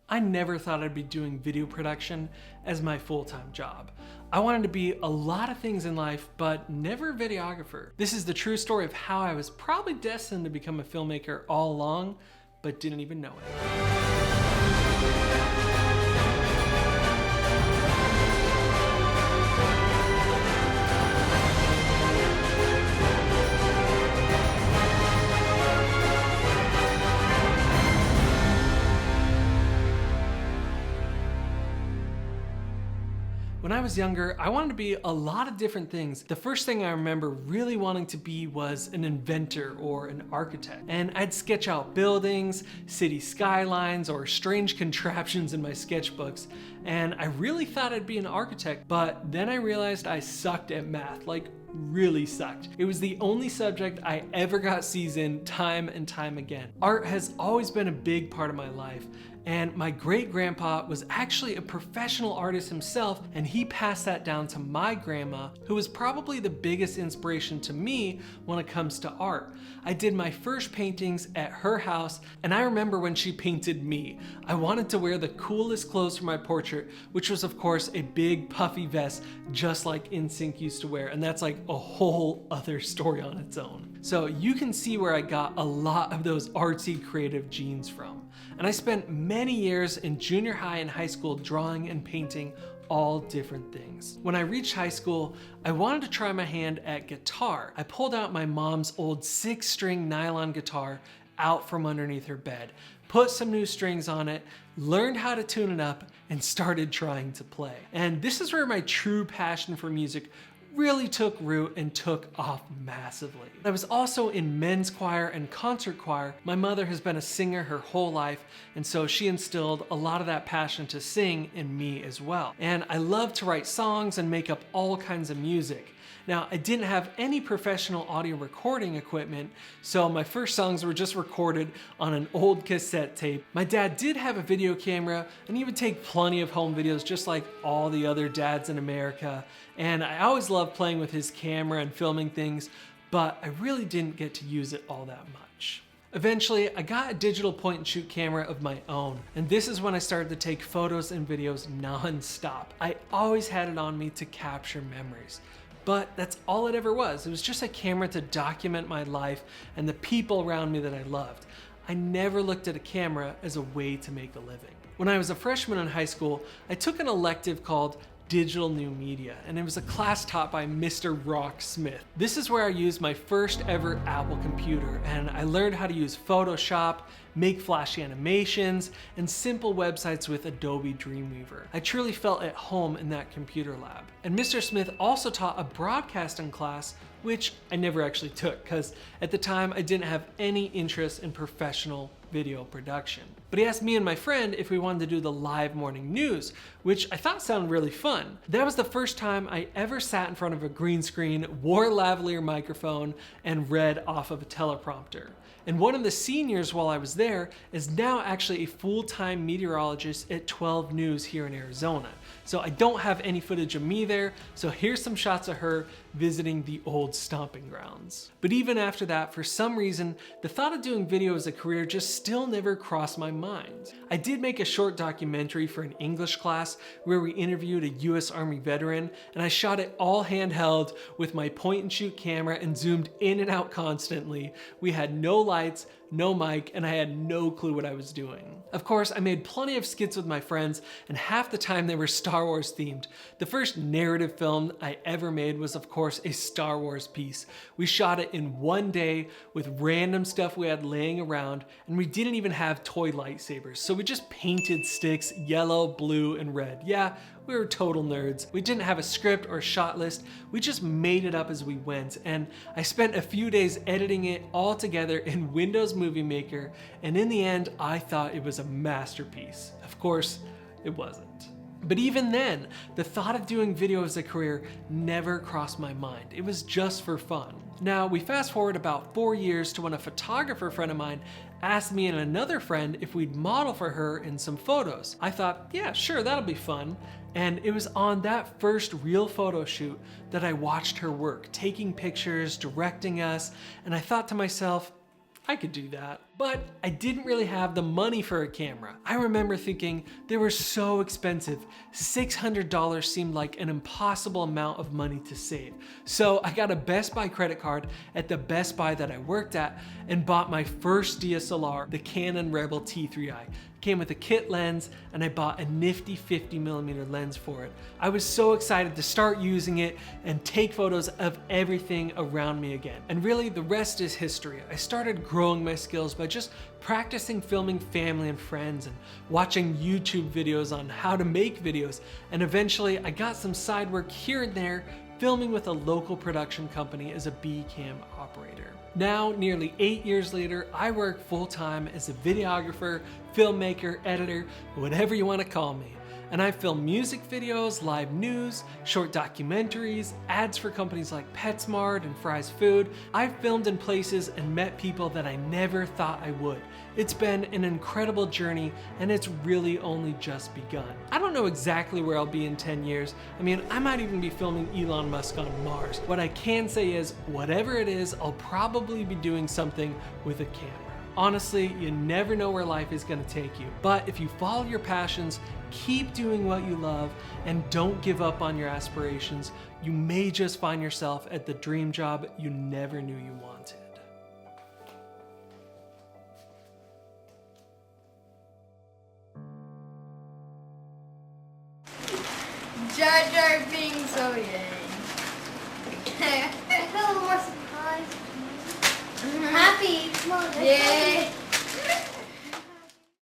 I never thought I'd be doing video production as my full-time job. I wanted to be a lot of things in life, but never a videographer. This is the true story of how I was probably destined to become a filmmaker all along, but didn't even know it. When I was younger, I wanted to be a lot of different things. The first thing I remember really wanting to be was an inventor or an architect. And I'd sketch out buildings, city skylines, or strange contraptions in my sketchbooks. And I really thought I'd be an architect, but then I realized I sucked at math, like really sucked. It was the only subject I ever got C's in time and time again. Art has always been a big part of my life, and my great-grandpa was actually a professional artist himself, and he passed that down to my grandma, who was probably the biggest inspiration to me when it comes to art. I did my first paintings at her house, and I remember when she painted me. I wanted to wear the coolest clothes for my portrait, which was of course a big puffy vest just like NSYNC used to wear, and that's like a whole other story on its own. So you can see where I got a lot of those artsy creative genes from. And I spent many years in junior high and high school drawing and painting all different things. When I reached high school, I wanted to try my hand at guitar. I pulled out my mom's old 6-string nylon guitar out from underneath her bed, put some new strings on it, learned how to tune it up, and started trying to play. And this is where my true passion for music really took root and took off massively. I was also in men's choir and concert choir. My mother has been a singer her whole life, and so she instilled a lot of that passion to sing in me as well. And I love to write songs and make up all kinds of music. Now, I didn't have any professional audio recording equipment, so my first songs were just recorded on an old cassette tape. My dad did have a video camera, and he would take plenty of home videos just like all the other dads in America. And I always loved playing with his camera and filming things, but I really didn't get to use it all that much. Eventually, I got a digital point and shoot camera of my own, and this is when I started to take photos and videos non-stop. I always had it on me to capture memories. But that's all it ever was. It was just a camera to document my life and the people around me that I loved. I never looked at a camera as a way to make a living. When I was a freshman in high school, I took an elective called Digital New Media, and it was a class taught by Mr. Rock Smith. This is where I used my first ever Apple computer, and I learned how to use Photoshop, make flashy animations, and simple websites with Adobe Dreamweaver. I truly felt at home in that computer lab. And Mr. Smith also taught a broadcasting class, which I never actually took, because at the time I didn't have any interest in professional video production. But he asked me and my friend if we wanted to do the live morning news, which I thought sounded really fun. That was the first time I ever sat in front of a green screen, wore a lavalier microphone, and read off of a teleprompter. And one of the seniors while I was there is now actually a full-time meteorologist at 12 News here in Arizona. So I don't have any footage of me there, so here's some shots of her visiting the old stomping grounds. But even after that, for some reason, the thought of doing video as a career just still never crossed my mind. I did make a short documentary for an English class where we interviewed a US Army veteran, and I shot it all handheld with my point and shoot camera and zoomed in and out constantly. We had no lights, no mic, and I had no clue what I was doing. Of course, I made plenty of skits with my friends, and half the time they were Star Wars themed. The first narrative film I ever made was of course a Star Wars piece. We shot it in one day with random stuff we had laying around, and we didn't even have toy lightsabers, so we just painted sticks yellow, blue, and red. Yeah, we were total nerds. We didn't have a script or shot list. We just made it up as we went, and I spent a few days editing it all together in Windows Movie Maker, and in the end, I thought it was a masterpiece. Of course, it wasn't. But even then, the thought of doing video as a career never crossed my mind. It was just for fun. Now, we fast forward about 4 years to when a photographer friend of mine asked me and another friend if we'd model for her in some photos. I thought, yeah, sure, that'll be fun. And it was on that first real photo shoot that I watched her work, taking pictures, directing us, and I thought to myself, I could do that. But I didn't really have the money for a camera. I remember thinking they were so expensive. $600 seemed like an impossible amount of money to save. So I got a Best Buy credit card at the Best Buy that I worked at and bought my first DSLR, the Canon Rebel T3i. Came with a kit lens, and I bought a nifty 50mm lens for it. I was so excited to start using it and take photos of everything around me again. And really, the rest is history. I started growing my skills by just practicing filming family and friends and watching YouTube videos on how to make videos. And eventually, I got some side work here and there, filming with a local production company as a B-cam operator. Now, nearly 8 years later, I work full-time as a videographer, filmmaker, editor, whatever you want to call me. And I film music videos, live news, short documentaries, ads for companies like PetSmart and Fry's Food. I've filmed in places and met people that I never thought I would. It's been an incredible journey, and it's really only just begun. I don't know exactly where I'll be in 10 years. I mean, I might even be filming Elon Musk on Mars. What I can say is, whatever it is, I'll probably be doing something with a camera. Honestly, you never know where life is going to take you. But if you follow your passions, keep doing what you love, and don't give up on your aspirations, you may just find yourself at the dream job you never knew you wanted. Jar Jar Binks, oh yay. I feel a little more surprised. Happy. Come on, Yay.